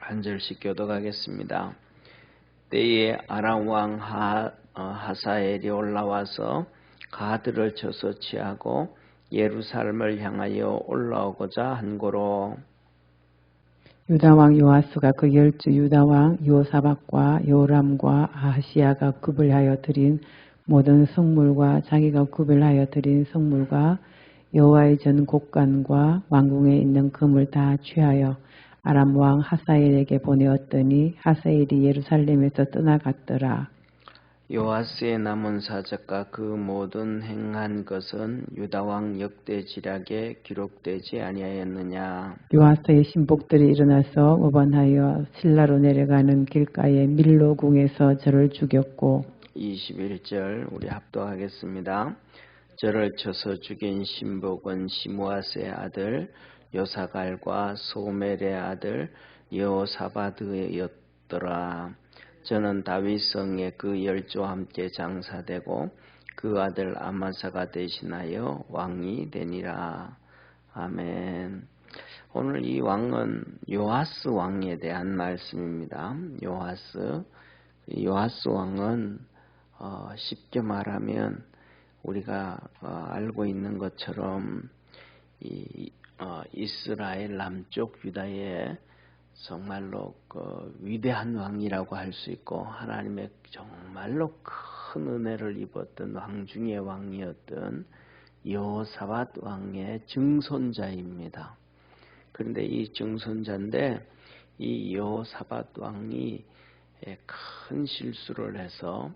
한 절씩 교독하겠습니다. 때에 아람 왕 하사엘이 올라와서 가드를 쳐서 취하고 예루살렘을 향하여 올라오고자 한 고로 유다 왕 요아스가 그 12 유다 왕 요사박과 요람과 아하시야가 구별하여 드린 모든 성물과 자기가 구별하여 드린 성물과 여호와의 전 곡간과 왕궁에 있는 금을 다 취하여 아람 왕 하사엘에게 보내었더니 하사엘이 예루살렘에서 떠나갔더라. 요아스의 남은 사적과 그 모든 행한 것은 유다 왕 역대지략에 기록되지 아니하였느냐. 요아스의 신복들이 일어나서 오반하여 실라로 내려가는 길가의 밀로궁에서 저를 죽였고 21절 우리 합독하겠습니다. 저를 쳐서 죽인 신복은 시므아스의 아들 요사갈과 소멜의 아들 여호사바드였더라. 저는 다윗성에 그 12와 함께 장사되고 그 아들 아마사가 대신하여 왕이 되니라. 아멘. 오늘 이 왕은 요아스 왕에 대한 말씀입니다. 요아스 왕은 쉽게 말하면 우리가 알고 있는 것처럼 이스라엘 남쪽 유다의 정말로 위대한 왕이라고 할 수 있고 하나님의 정말로 큰 은혜를 입었던 왕 중의 왕이었던 여호사밧 왕의 증손자입니다. 그런데 이 증손자인데 이 여호사밧 왕이 큰 실수를 해서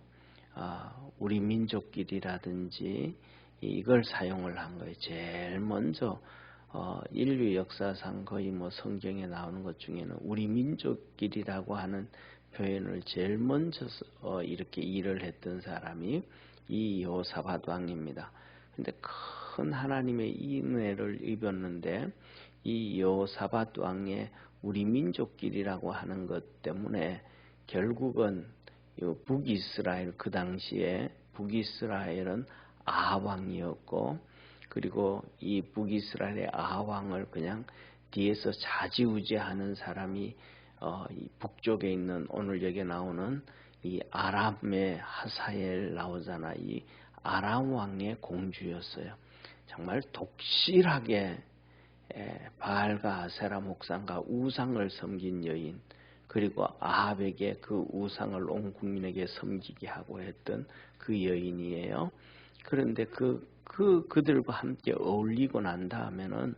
우리 민족끼리라든지 이걸 사용을 한 거예요. 제일 먼저 인류 역사상 거의 성경에 나오는 것 중에는 우리 민족끼리라고 하는 표현을 제일 먼저 이렇게 일을 했던 사람이 이 여호사밧 왕입니다. 근데 큰 하나님의 은혜를 입었는데 이 여호사밧 왕의 우리 민족끼리라고 하는 것 때문에 결국은 북이스라엘, 그 당시에 북이스라엘은 아하왕이었고 그리고 이 북이스라엘의 아하왕을 그냥 뒤에서 좌지우지하는 사람이 이 북쪽에 있는 오늘 여기 나오는 이 아람의 하사엘 나오잖아. 이 아람 왕의 공주였어요. 정말 독실하게 바알과 아세라 목상과 우상을 섬긴 여인, 그리고 아합에게 그 우상을 온 국민에게 섬기게 하고 했던 그 여인이에요. 그런데 그들과 함께 어울리고 난 다음에는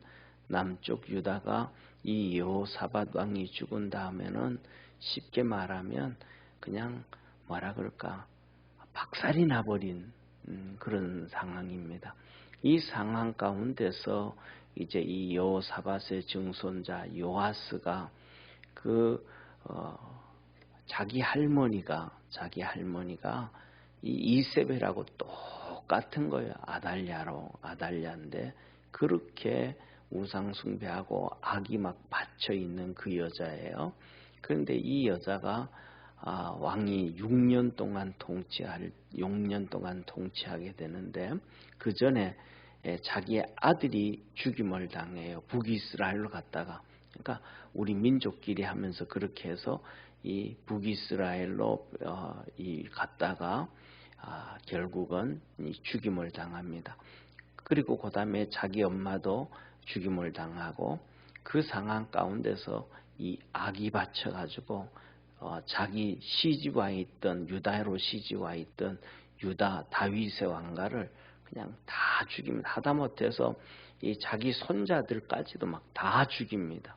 남쪽 유다가 이 여호사밧 왕이 죽은 다음에는 쉽게 말하면 그냥 뭐라 그럴까 박살이 나버린 그런 상황입니다. 이 상황 가운데서 이제 이 여호사밧의 증손자 요아스가 자기 할머니가 이 이세벨하고 똑같은 거예요. 아달랴인데 그렇게 우상 숭배하고 악이 막 받쳐 있는 그 여자예요. 그런데 이 여자가 왕이 6년 동안 통치하게 되는데 그 전에 자기의 아들이 죽임을 당해요. 북이스라엘로 갔다가. 그러니까 우리 민족끼리 하면서 그렇게 해서 이 북이스라엘로 갔다가 결국은 죽임을 당합니다. 그리고 그 다음에 자기 엄마도 죽임을 당하고 그 상황 가운데서 이 악이 받쳐가지고 자기 시집와 있던 유다로 시집와 있던 유다 다윗의 왕가를 그냥 다 죽입니다. 하다못해서 이 자기 손자들까지도 막 다 죽입니다.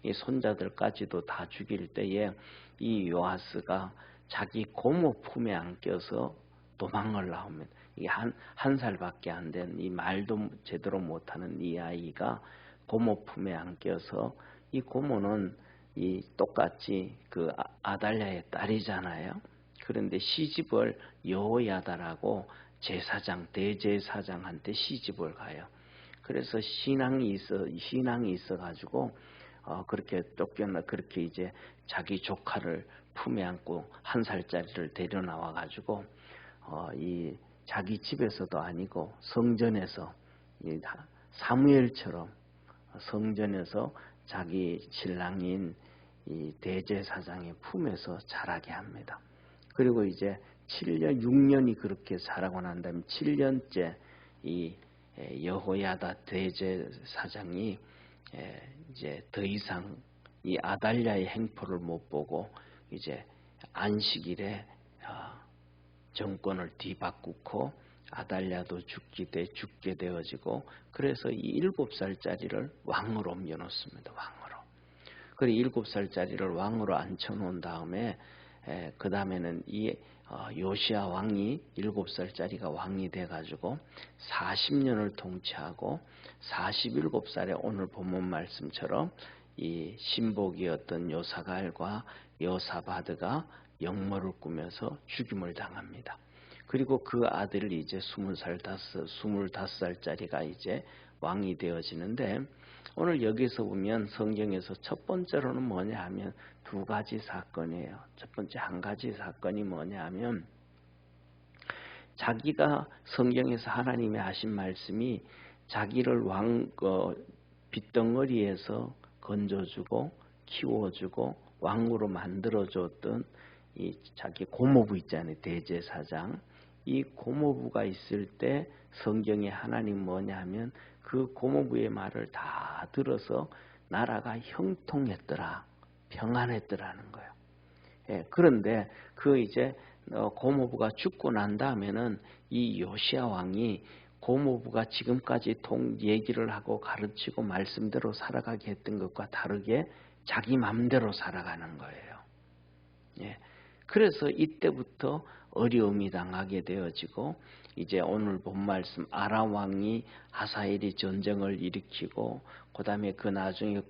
이 손자들까지도 다 죽일 때에 이 요아스가 자기 고모 품에 안겨서 도망을 나옵니다. 이게 한 살밖에 안 된 이 말도 제대로 못하는 이 아이가 고모 품에 안겨서 이 고모는 이 똑같이 그 아달랴의 딸이잖아요. 그런데 시집을 여호야다라고 대제사장한테 시집을 가요. 그래서 신앙이 있어가지고 그렇게 그렇게 이제 자기 조카를 품에 안고 1살짜리를 데려 나와가지고 이 자기 집에서도 아니고 성전에서 사무엘처럼 성전에서 자기 신랑인 이 대제사장의 품에서 자라게 합니다. 그리고 이제 7년, 6년이 그렇게 자라고 난 다음에 7년째 이 여호야다 대제사장이 이제 더 이상 이 아달랴의 행포를 못 보고 이제 안식일에 정권을 뒤바꾸고 아달랴도 죽게 되어지고 그래서 이 7살짜리를 왕으로 옮겨놓습니다. 왕으로. 그리고 7살짜리를 왕으로 앉혀놓은 다음에 그 다음에는 이 요시야 왕이 7살짜리가 왕이 돼가지고 40년을 통치하고 47살에 오늘 본문 말씀처럼 이 신복이었던 요사갈과 여사바드가 역모를 꾸며서 죽임을 당합니다. 그리고 그 아들이 이제 25살짜리가 이제 왕이 되어지는데 오늘 여기서 보면 성경에서 첫 번째로는 뭐냐 하면 두 가지 사건이에요. 첫 번째 한 가지 사건이 뭐냐 하면 자기가 성경에서 하나님의 하신 말씀이 자기를 빚덩어리에서 건져주고 키워주고 왕으로 만들어줬던 이 자기 고모부 있잖아요. 대제사장. 이 고모부가 있을 때 성경에 하나님 뭐냐 하면 그 고모부의 말을 다 들어서 나라가 형통했더라. 평안했더라는 거예요. 그런데 그 이제 고모부가 죽고 난 다음에는 이 요시야 왕이 고모부가 지금까지 얘기를 하고 가르치고 말씀대로 살아가게 했던 것과 다르게 자기 마음대로 살아가는 거예요. 그래서 이때부터 어려움이 당하게 되어지고 이제 오늘 본 말씀 아람 왕이 하사엘이 전쟁을 일으키고 그다음에 그 나중에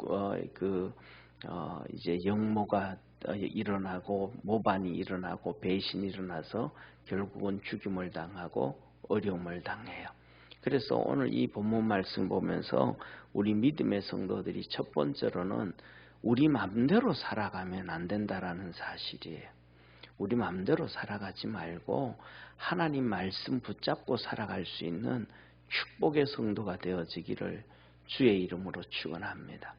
이제 역모가 일어나고 모반이 일어나고 배신이 일어나서 결국은 죽임을 당하고 어려움을 당해요. 그래서 오늘 이 본문 말씀 보면서 우리 믿음의 성도들이 첫 번째로는 우리 마음대로 살아가면 안 된다라는 사실이에요. 우리 마음대로 살아가지 말고 하나님 말씀 붙잡고 살아갈 수 있는 축복의 성도가 되어지기를 주의 이름으로 축원합니다.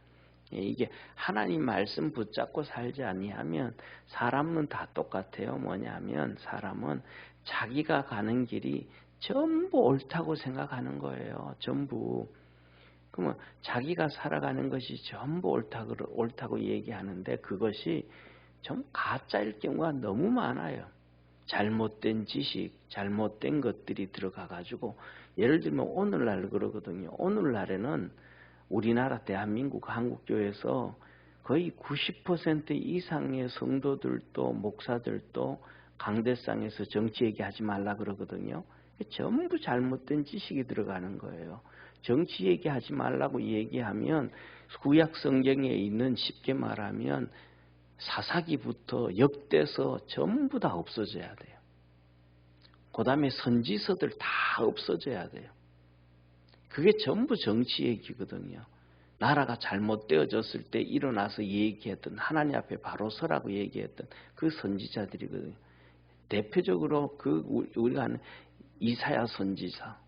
이게 하나님 말씀 붙잡고 살지 아니하면 사람은 다 똑같아요. 뭐냐면 사람은 자기가 가는 길이 전부 옳다고 생각하는 거예요. 전부. 그러면 자기가 살아가는 것이 전부 옳다고 얘기하는데 그것이 좀 가짜일 경우가 너무 많아요. 잘못된 지식, 잘못된 것들이 들어가가지고 예를 들면 오늘날 그러거든요. 오늘날에는 우리나라 대한민국 한국교회에서 거의 90% 이상의 성도들도 목사들도 강대상에서 정치 얘기하지 말라 그러거든요. 전부 잘못된 지식이 들어가는 거예요. 정치 얘기하지 말라고 얘기하면 구약 성경에 있는 쉽게 말하면 사사기부터 역대서 전부 다 없어져야 돼요. 그 다음에 선지서들 다 없어져야 돼요. 그게 전부 정치 얘기거든요. 나라가 잘못되어졌을 때 일어나서 얘기했던 하나님 앞에 바로 서라고 얘기했던 그 선지자들이거든요. 대표적으로 우리가 아는 이사야 선지자,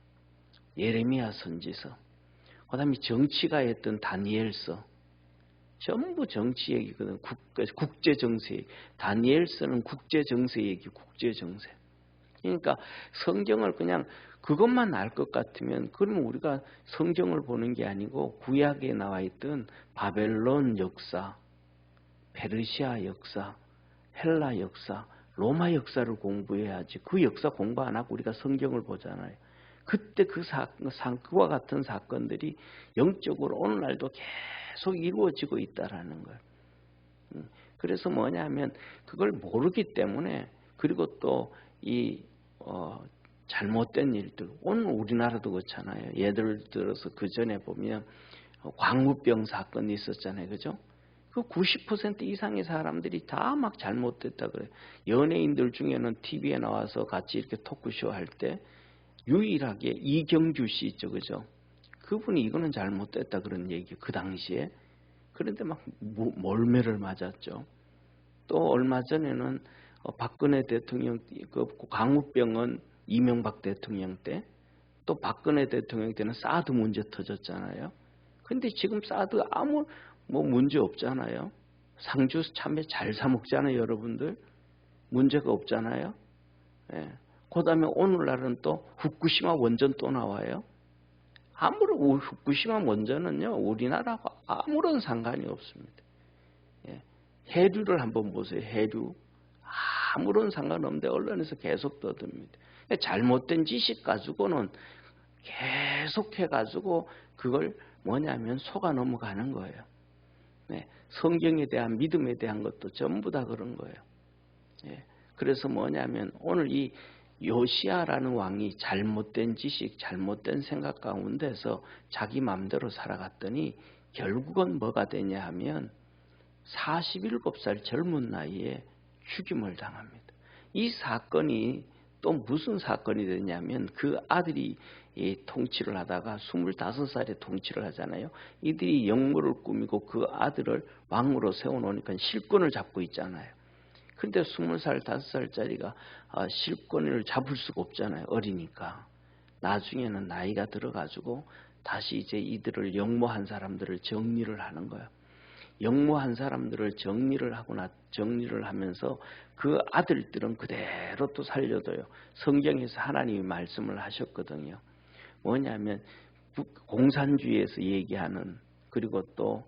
예레미야 선지서, 그 다음에 정치가였던 다니엘서, 전부 정치 얘기거든. 국제정세. 다니엘서는 국제정세 얘기, 국제정세. 그러니까 성경을 그냥 그것만 알 것 같으면 그러면 우리가 성경을 보는 게 아니고 구약에 나와 있던 바벨론 역사, 페르시아 역사, 헬라 역사, 로마 역사를 공부해야지. 그 역사 공부 안 하고 우리가 성경을 보잖아요. 그때 그와 같은 사건들이 영적으로 오늘날도 계속 이루어지고 있다라는 거예요. 그래서 뭐냐면 그걸 모르기 때문에 그리고 또 이 잘못된 일들 오늘 우리나라도 그렇잖아요. 예를 들어서 그 전에 보면 광우병 사건이 있었잖아요, 그죠? 그 90% 이상의 사람들이 다 막 잘못됐다 그래요. 연예인들 중에는 TV에 나와서 같이 이렇게 토크쇼 할 때 유일하게 이경규 씨 있죠, 그죠? 그분이 이거는 잘못됐다 그런 얘기 그 당시에. 그런데 막 몰매를 맞았죠. 또 얼마 전에는 박근혜 대통령 그 광우병은 이명박 대통령 때, 또 박근혜 대통령 때는 사드 문제 터졌잖아요. 근데 지금 사드 아무 문제 없잖아요. 상주 참외 잘 사 먹잖아요, 여러분들. 문제가 없잖아요. 예. 그 다음에 오늘날은 또 후쿠시마 원전 또 나와요. 후쿠시마 원전은요, 우리나라하고 아무런 상관이 없습니다. 예. 해류를 한번 보세요, 해류. 아무런 상관없는데 언론에서 계속 떠듭니다. 잘못된 지식 가지고는 계속 해가지고 그걸 뭐냐면 속아 넘어가는 거예요. 네. 성경에 대한 믿음에 대한 것도 전부 다 그런 거예요. 예. 그래서 뭐냐면 오늘 이 요시야라는 왕이 잘못된 지식, 잘못된 생각 가운데서 자기 마음대로 살아갔더니 결국은 뭐가 되냐 하면 47살 젊은 나이에 죽임을 당합니다. 이 사건이 또 무슨 사건이 되냐면 그 아들이 통치를 하다가 25살에 통치를 하잖아요. 이들이 영모를 꾸미고 그 아들을 왕으로 세워놓으니까 실권을 잡고 있잖아요. 그런데 20살, 5살짜리가 실권을 잡을 수가 없잖아요. 어리니까. 나중에는 나이가 들어가지고 다시 이제 이들을 영모한 사람들을 정리를 하는 거예요. 영모한 사람들을 정리를 하면서 그 아들들은 그대로 또 살려둬요. 성경에서 하나님이 말씀을 하셨거든요. 뭐냐면 공산주의에서 얘기하는, 그리고 또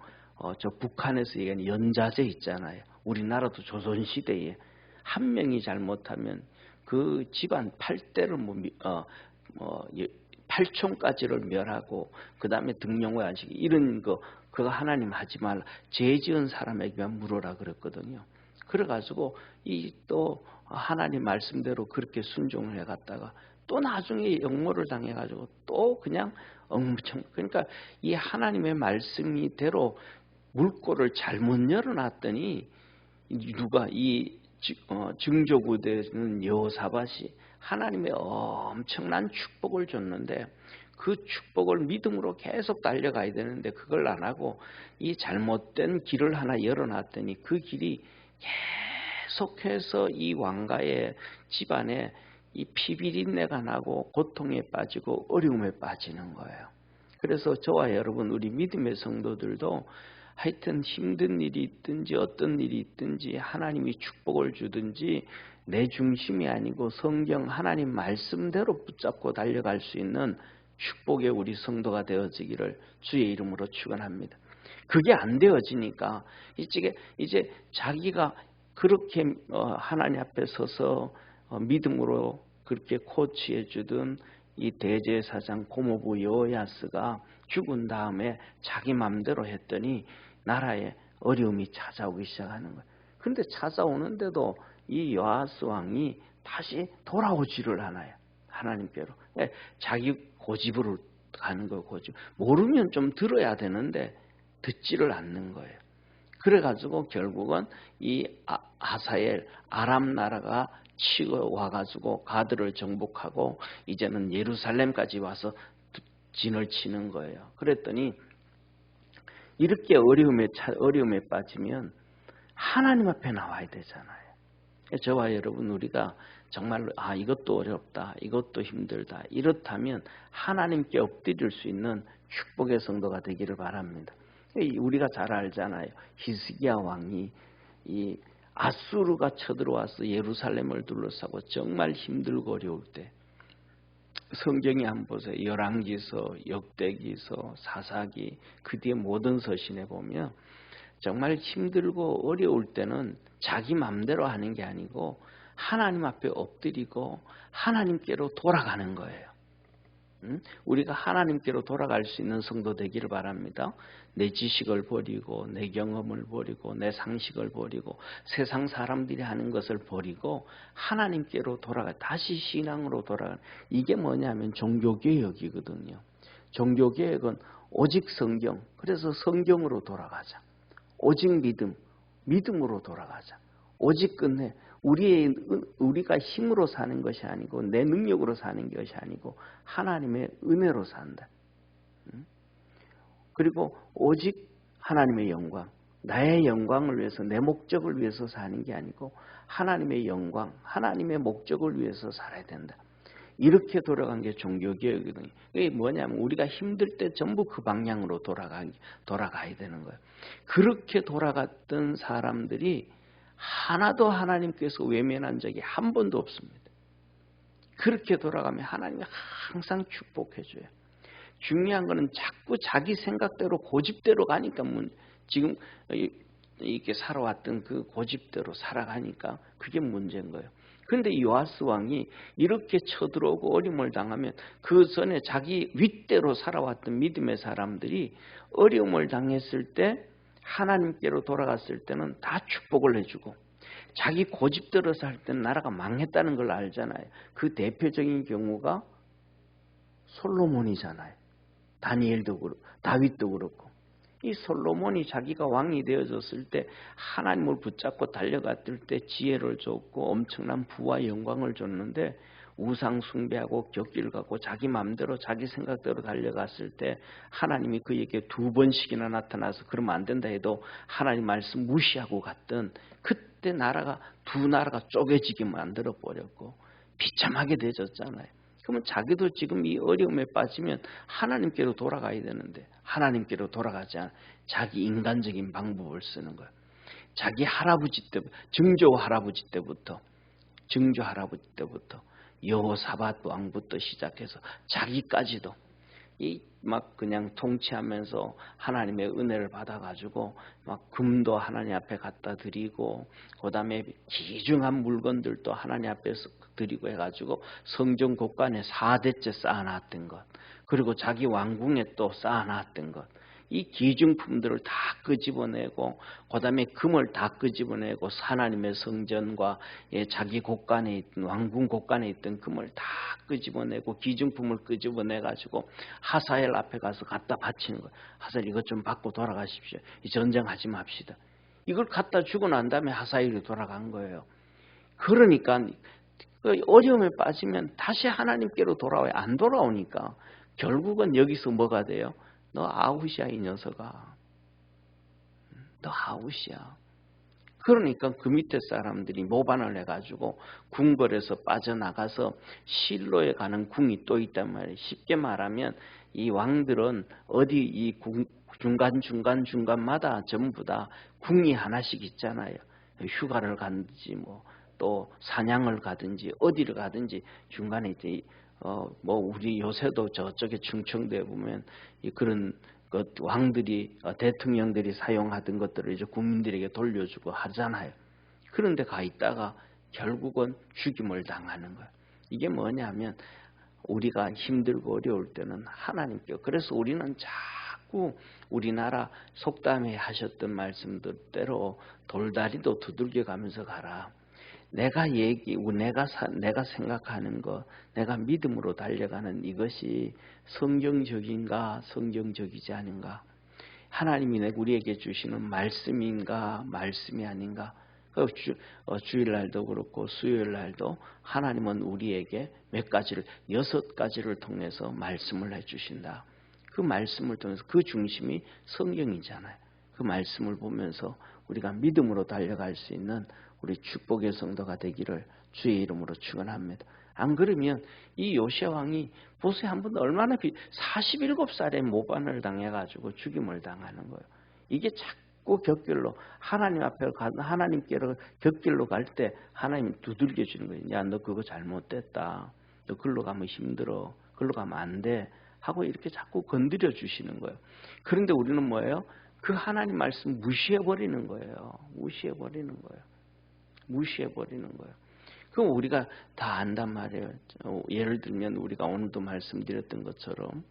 저 북한에서 얘기하는 연좌제 있잖아요. 우리나라도 조선시대에 한 명이 잘못하면 그 집안 8대를 8촌까지를 멸하고 그 다음에 등용회 안식 이런 거 그거 하나님 하지 말라. 죄 지은 사람에게만 물어라 그랬거든요. 그래가지고 이 또 하나님 말씀대로 그렇게 순종을 해갔다가 또 나중에 역모를 당해가지고 또 그냥 엄청, 그러니까 이 하나님의 말씀이대로 물꼬를 잘못 열어놨더니 누가 이 증조부대는 여호사밧이 하나님의 엄청난 축복을 줬는데 그 축복을 믿음으로 계속 달려가야 되는데 그걸 안 하고 이 잘못된 길을 하나 열어놨더니 그 길이 계속해서 이 왕가의 집안에 이 피비린내가 나고 고통에 빠지고 어려움에 빠지는 거예요. 그래서 저와 여러분 우리 믿음의 성도들도 하여튼 힘든 일이 있든지 어떤 일이 있든지 하나님이 축복을 주든지 내 중심이 아니고 성경 하나님 말씀대로 붙잡고 달려갈 수 있는 축복의 우리 성도가 되어지기를 주의 이름으로 축원합니다. 그게 안 되어지니까 이제 자기가 그렇게 하나님 앞에 서서 믿음으로 그렇게 코치해 주던 이 대제사장 고모부 여호야스가 죽은 다음에 자기 마음대로 했더니 나라에 어려움이 찾아오기 시작하는 거예요. 그런데 찾아오는데도 이 여하스 왕이 다시 돌아오지를 않아요. 하나님께로. 자기 고집으로 가는 거예요. 고집. 모르면 좀 들어야 되는데 듣지를 않는 거예요. 그래가지고 결국은 이 하사엘 아람 나라가 치어와가지고 가드를 정복하고 이제는 예루살렘까지 와서 진을 치는 거예요. 그랬더니 이렇게 어려움에 빠지면 하나님 앞에 나와야 되잖아요. 저와 여러분 우리가 정말로 이것도 어렵다, 이것도 힘들다 이렇다면 하나님께 엎드릴 수 있는 축복의 성도가 되기를 바랍니다. 우리가 잘 알잖아요. 히스기야 왕이 이 아수르가 쳐들어와서 예루살렘을 둘러싸고 정말 힘들고 어려울 때 성경에 한번 보세요. 열왕기서, 역대기서, 사사기 그 뒤에 모든 서신에 보면 정말 힘들고 어려울 때는 자기 마음대로 하는 게 아니고 하나님 앞에 엎드리고 하나님께로 돌아가는 거예요. 우리가 하나님께로 돌아갈 수 있는 성도 되기를 바랍니다. 내 지식을 버리고 내 경험을 버리고 내 상식을 버리고 세상 사람들이 하는 것을 버리고 하나님께로 다시 신앙으로 돌아가는, 이게 뭐냐면 종교개혁이거든요. 종교개혁은 오직 성경, 그래서 성경으로 돌아가자. 오직 믿음으로 돌아가자. 오직 끝내 우리가 힘으로 사는 것이 아니고 내 능력으로 사는 것이 아니고 하나님의 은혜로 산다. 그리고 오직 하나님의 영광, 나의 영광을 위해서 내 목적을 위해서 사는 게 아니고 하나님의 영광, 하나님의 목적을 위해서 살아야 된다. 이렇게 돌아간 게 종교개혁이거든요. 이게 뭐냐면 우리가 힘들 때 전부 그 방향으로 돌아가야 되는 거예요. 그렇게 돌아갔던 사람들이 하나도 하나님께서 외면한 적이 한 번도 없습니다. 그렇게 돌아가면 하나님이 항상 축복해 줘요. 중요한 거는 자꾸 자기 생각대로 고집대로 가니까 지금 이렇게 살아왔던 그 고집대로 살아가니까 그게 문제인 거예요. 그런데 요아스 왕이 이렇게 쳐들어오고 어려움을 당하면 그 전에 자기 윗대로 살아왔던 믿음의 사람들이 어려움을 당했을 때 하나님께로 돌아갔을 때는 다 축복을 해주고 자기 고집대로 살 때는 나라가 망했다는 걸 알잖아요. 그 대표적인 경우가 솔로몬이잖아요. 다니엘도 그렇고 다윗도 그렇고. 이 솔로몬이 자기가 왕이 되어졌을 때 하나님을 붙잡고 달려갔을 때 지혜를 줬고 엄청난 부와 영광을 줬는데 우상 숭배하고 격기를 갖고 자기 마음대로 자기 생각대로 달려갔을 때 하나님이 그에게 2번씩이나 나타나서 그러면 안 된다 해도 하나님 말씀 무시하고 갔던 그때 나라가 두 나라가 쪼개지게 만들어 버렸고 비참하게 되졌잖아요. 그러면 자기도 지금 이 어려움에 빠지면 하나님께로 돌아가야 되는데 하나님께로 돌아가지 않아 자기 인간적인 방법을 쓰는 거예요. 자기 할아버지 때 증조 할아버지 때부터 여호사밧 왕부터 시작해서 자기까지도 막 그냥 통치하면서 하나님의 은혜를 받아가지고 막 금도 하나님 앞에 갖다 드리고 그다음에 귀중한 물건들도 하나님 앞에서 드리고 해가지고 성전 곳간에 4대째 쌓아놨던 것 그리고 자기 왕궁에 또 쌓아놨던 것 이 기중품들을 다 끄집어내고 그다음에 금을 다 끄집어내고 하나님의 성전과 자기 곳간에 있던 왕궁 곳간에 있던 금을 다 끄집어내고 기중품을 끄집어내가지고 하사엘 앞에 가서 갖다 바치는 거예요. 하사엘 이것 좀 받고 돌아가십시오. 이 전쟁하지 맙시다. 이걸 갖다 주고 난 다음에 하사엘이 돌아간 거예요. 그러니까 어려움에 빠지면 다시 하나님께로 돌아와야 안 돌아오니까 결국은 여기서 뭐가 돼요? 너 아웃이야 이 녀석아. 너 아웃이야. 그러니까 그 밑에 사람들이 모반을 해가지고 궁궐에서 빠져나가서 실로에 가는 궁이 또 있단 말이에요. 쉽게 말하면 이 왕들은 어디 이 중간마다 전부 다 궁이 하나씩 있잖아요. 휴가를 가든지 또 사냥을 가든지 어디를 가든지 중간에 이제 우리 요새도 저쪽에 충청도에 보면 그런 왕들이 대통령들이 사용하던 것들을 이제 국민들에게 돌려주고 하잖아요. 그런데 가 있다가 결국은 죽임을 당하는 거예요. 이게 뭐냐면 우리가 힘들고 어려울 때는 하나님께 그래서 우리는 자꾸 우리나라 속담에 하셨던 말씀대로 돌다리도 두들겨 가면서 가라. 내가 생각하는 것, 내가 믿음으로 달려가는 이것이 성경적인가, 성경적이지 않은가? 하나님이 우리에게 주시는 말씀인가, 말씀이 아닌가? 주일날도 그렇고 수요일날도 하나님은 우리에게 6가지를 통해서 말씀을 해주신다. 그 말씀을 통해서 그 중심이 성경이잖아요. 그 말씀을 보면서 우리가 믿음으로 달려갈 수 있는 우리 축복의 성도가 되기를 주의 이름으로 축원합니다. 안 그러면 이 요시야 왕이 보세요. 한 번 얼마나 47살에 모반을 당해가지고 죽임을 당하는 거예요. 이게 자꾸 곁길로 하나님 앞에 하나님께로 곁길로 갈 때 하나님이 두들겨 주는 거예요. 야, 너 그거 잘못됐다. 너 글로 가면 힘들어. 글로 가면 안 돼. 하고 이렇게 자꾸 건드려 주시는 거예요. 그런데 우리는 뭐예요? 그 하나님 말씀 무시해버리는 거예요. 무시해버리는 거예요. 그럼 우리가 다 안단 말이에요. 예를 들면 우리가 오늘도 말씀드렸던 것처럼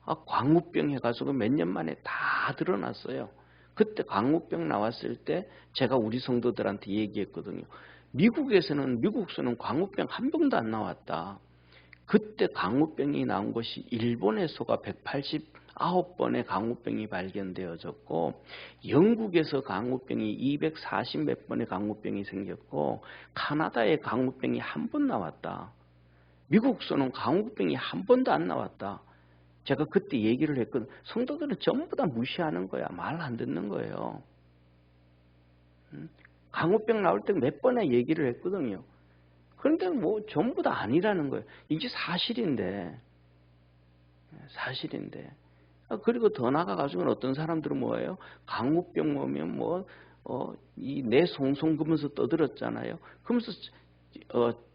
광우병 해가지고 몇 년 만에 다 드러났어요. 그때 광우병 나왔을 때 제가 우리 성도들한테 얘기했거든요. 미국에서는 광우병 한 병도 안 나왔다. 그때 광우병이 나온 것이 일본에서가 189번의 광우병이 발견되어졌고 영국에서 광우병이 240 몇 번의 광우병이 생겼고 카나다에 광우병이 한 번 나왔다. 미국서는 광우병이 한 번도 안 나왔다. 제가 그때 얘기를 했거든. 성도들은 전부 다 무시하는 거야. 말 안 듣는 거예요. 광우병 나올 때 몇 번의 얘기를 했거든요. 그런데 뭐 전부 다 아니라는 거예요. 이게 사실인데. 그리고 더 나아가가지고는 어떤 사람들은 뭐예요? 강우병 오면 이 내 송송 그러면서 떠들었잖아요. 그러면서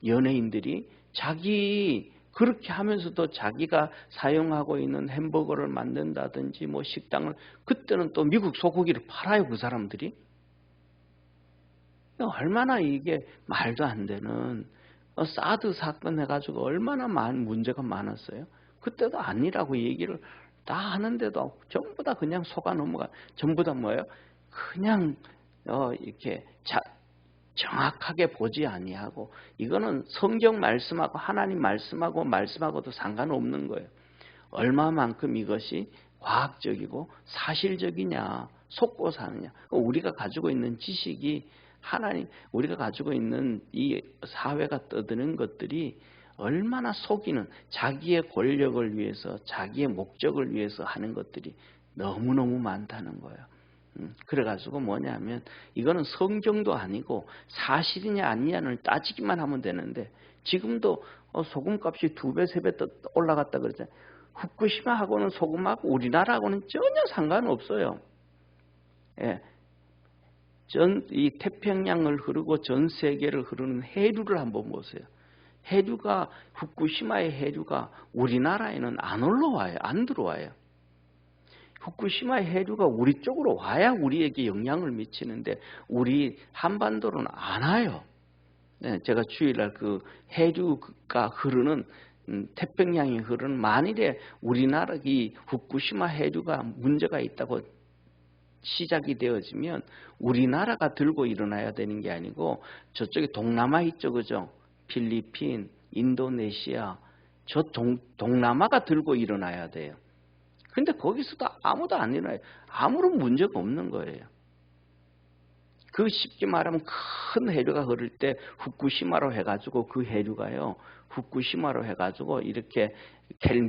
연예인들이 자기 그렇게 하면서도 자기가 사용하고 있는 햄버거를 만든다든지 뭐 식당을 그때는 또 미국 소고기를 팔아요. 그 사람들이. 얼마나 이게 말도 안 되는 사드 사건 해가지고 얼마나 많은 문제가 많았어요. 그때도 아니라고 얘기를 다 하는데도 전부 다 그냥 속아 넘어가. 전부 다 뭐예요? 그냥 이렇게 정확하게 보지 아니하고 이거는 성경 말씀하고 하나님 말씀하고도 상관없는 거예요. 얼마만큼 이것이 과학적이고 사실적이냐, 속고 사느냐. 우리가 가지고 있는 지식이 우리가 가지고 있는 이 사회가 떠드는 것들이 얼마나 속이는 자기의 권력을 위해서 자기의 목적을 위해서 하는 것들이 너무너무 많다는 거예요. 그래가지고 뭐냐면 이거는 성경도 아니고 사실이냐 아니냐를 따지기만 하면 되는데 지금도 소금값이 2배, 3배 더 올라갔다 그러잖아요. 후쿠시마하고는 소금하고 우리나라하고는 전혀 상관없어요. 예. 이 태평양을 흐르고 전 세계를 흐르는 해류를 한번 보세요. 후쿠시마의 해류가 우리나라에는 안 올라와요. 안 들어와요. 후쿠시마의 해류가 우리 쪽으로 와야 우리에게 영향을 미치는데 우리 한반도로는 안 와요. 네, 제가 주일날 그 해류가 흐르는 태평양이 흐르는 만일에 우리나라 이 후쿠시마 해류가 문제가 있다고 시작이 되어지면 우리나라가 들고 일어나야 되는 게 아니고 저쪽에 동남아 이쪽이죠. 필리핀, 인도네시아 저 동남아가 들고 일어나야 돼요. 근데 거기서도 아무도 안 일어나요. 아무런 문제가 없는 거예요. 그 쉽게 말하면 큰 해류가 흐를 때 후쿠시마로 해가지고 그 해류가요. 후쿠시마로 해가지고 이렇게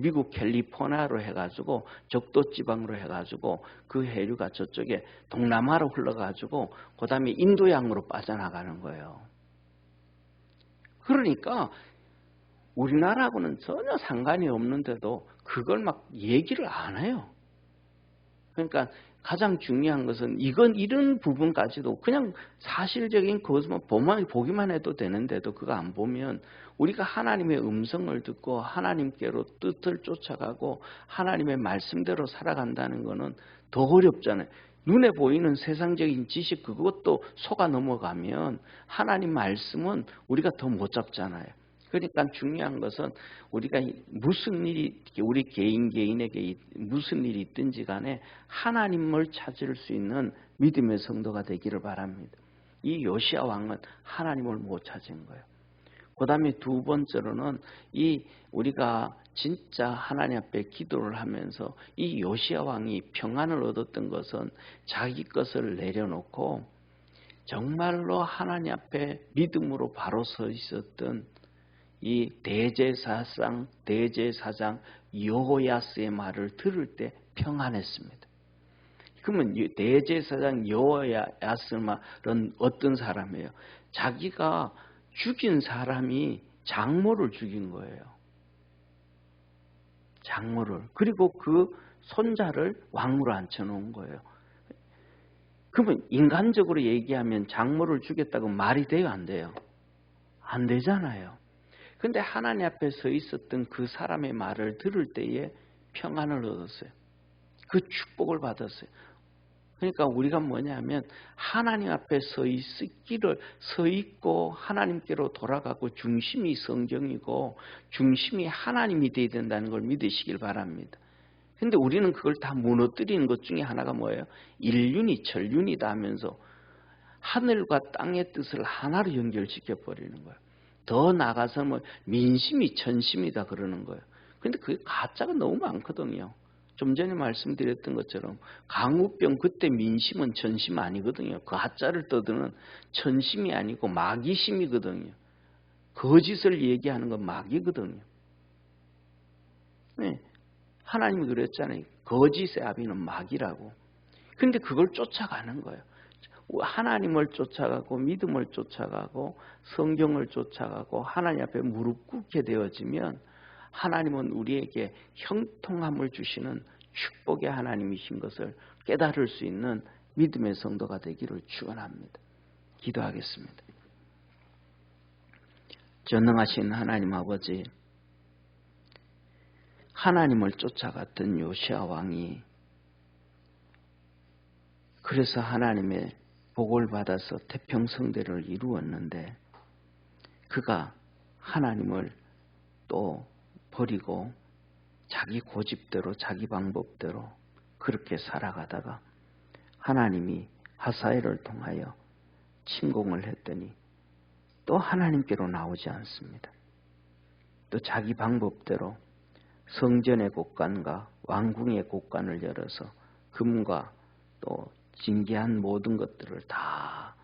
미국 캘리포니아로 해가지고 적도지방으로 해가지고 그 해류가 저쪽에 동남아로 흘러가지고 그 다음에 인도양으로 빠져나가는 거예요. 그러니까 우리나라하고는 전혀 상관이 없는데도 그걸 막 얘기를 안 해요. 그러니까 가장 중요한 것은 이런 부분까지도 그냥 사실적인 것만 보기만 해도 되는데도 그거 안 보면 우리가 하나님의 음성을 듣고 하나님께로 뜻을 쫓아가고 하나님의 말씀대로 살아간다는 것은 더 어렵잖아요. 눈에 보이는 세상적인 지식 그것도 속아 넘어가면 하나님 말씀은 우리가 더 못 잡잖아요. 그러니까 중요한 것은 우리가 무슨 일이 우리 개인에게 무슨 일이 있든지 간에 하나님을 찾을 수 있는 믿음의 성도가 되기를 바랍니다. 이 요시야 왕은 하나님을 못 찾은 거예요. 그 다음에 두 번째로는 우리가 진짜 하나님 앞에 기도를 하면서 이 요시야 왕이 평안을 얻었던 것은 자기 것을 내려놓고 정말로 하나님 앞에 믿음으로 바로 서 있었던 이 대제사장 여호야스의 말을 들을 때 평안했습니다. 그러면 대제사장 여호야스 말은 어떤 사람이에요? 자기가 죽인 사람이 장모를 죽인 거예요. 장모를. 그리고 그 손자를 왕으로 앉혀놓은 거예요. 그러면 인간적으로 얘기하면 장모를 죽였다고 말이 돼요? 안 돼요? 안 되잖아요. 근데 하나님 앞에 서 있었던 그 사람의 말을 들을 때에 평안을 얻었어요. 그 축복을 받았어요. 그러니까 우리가 뭐냐면 하나님 앞에 서 있고 하나님께로 돌아가고 중심이 성경이고 중심이 하나님이 되어야 된다는 걸 믿으시길 바랍니다. 근데 우리는 그걸 다 무너뜨리는 것 중에 하나가 뭐예요? 일륜이 천륜이다 하면서 하늘과 땅의 뜻을 하나로 연결시켜 버리는 거예요. 더 나가서 민심이 천심이다 그러는 거예요. 근데 그게 가짜가 너무 많거든요. 좀 전에 말씀드렸던 것처럼 강우병 그때 민심은 천심 아니거든요. 그 가짜를 떠드는 천심이 아니고 마귀심이거든요. 거짓을 얘기하는 건 마귀거든요. 네. 하나님이 그랬잖아요. 거짓의 아비는 마귀라고. 근데 그걸 쫓아가는 거예요. 하나님을 쫓아가고 믿음을 쫓아가고 성경을 쫓아가고 하나님 앞에 무릎 꿇게 되어지면 하나님은 우리에게 형통함을 주시는 축복의 하나님이신 것을 깨달을 수 있는 믿음의 성도가 되기를 축원합니다. 기도하겠습니다. 전능하신 하나님 아버지, 하나님을 쫓아갔던 요시야 왕이 그래서 하나님의 복을 받아서 태평성대를 이루었는데 그가 하나님을 또 버리고 자기 고집대로 자기 방법대로 그렇게 살아가다가 하나님이 하사엘을 통하여 침공을 했더니 또 하나님께로 나오지 않습니다. 또 자기 방법대로 성전의 곳간과 왕궁의 곳간을 열어서 금과 또 진귀한 모든 것들을 다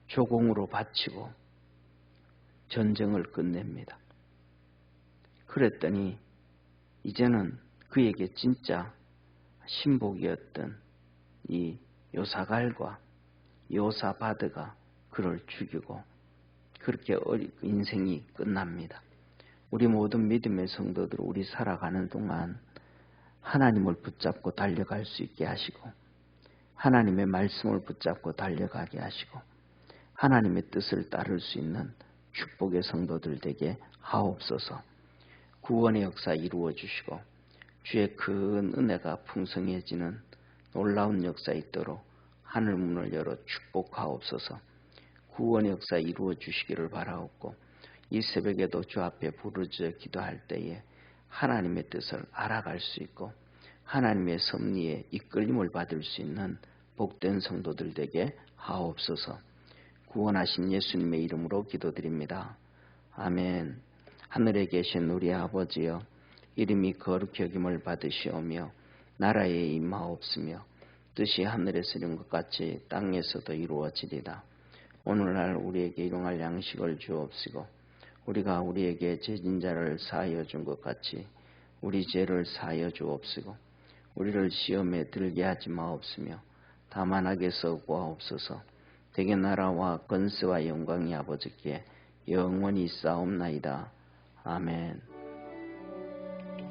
조공으로 바치고 전쟁을 끝냅니다. 그랬더니 이제는 그에게 진짜 신복이었던 이 요사갈과 요사바드가 그를 죽이고 그렇게 인생이 끝납니다. 우리 모든 믿음의 성도들 우리 살아가는 동안 하나님을 붙잡고 달려갈 수 있게 하시고 하나님의 말씀을 붙잡고 달려가게 하시고 하나님의 뜻을 따를 수 있는 축복의 성도들 되게 하옵소서. 구원의 역사 이루어 주시고 주의 큰 은혜가 풍성해지는 놀라운 역사 있도록 하늘문을 열어 축복하옵소서. 구원의 역사 이루어 주시기를 바라옵고 이 새벽에도 주 앞에 부르짖어 기도할 때에 하나님의 뜻을 알아갈 수 있고 하나님의 섭리에 이끌림을 받을 수 있는 복된 성도들 되게 하옵소서. 구원하신 예수님의 이름으로 기도드립니다. 아멘. 하늘에 계신 우리 아버지여, 이름이 거룩히 여김을 받으시오며 나라에 임하옵으며 뜻이 하늘에서 이룬 것 같이 땅에서도 이루어지리다. 오늘날 우리에게 일용할 양식을 주옵시고 우리가 우리에게 죄진 자를 사하여 준 것 같이 우리 죄를 사하여 주옵시고 우리를 시험에 들게 하지 마옵시며 다만 악에서 구하옵소서. 대개 나라와 권세와 영광이 아버지께 영원히 있사옵나이다. 아멘.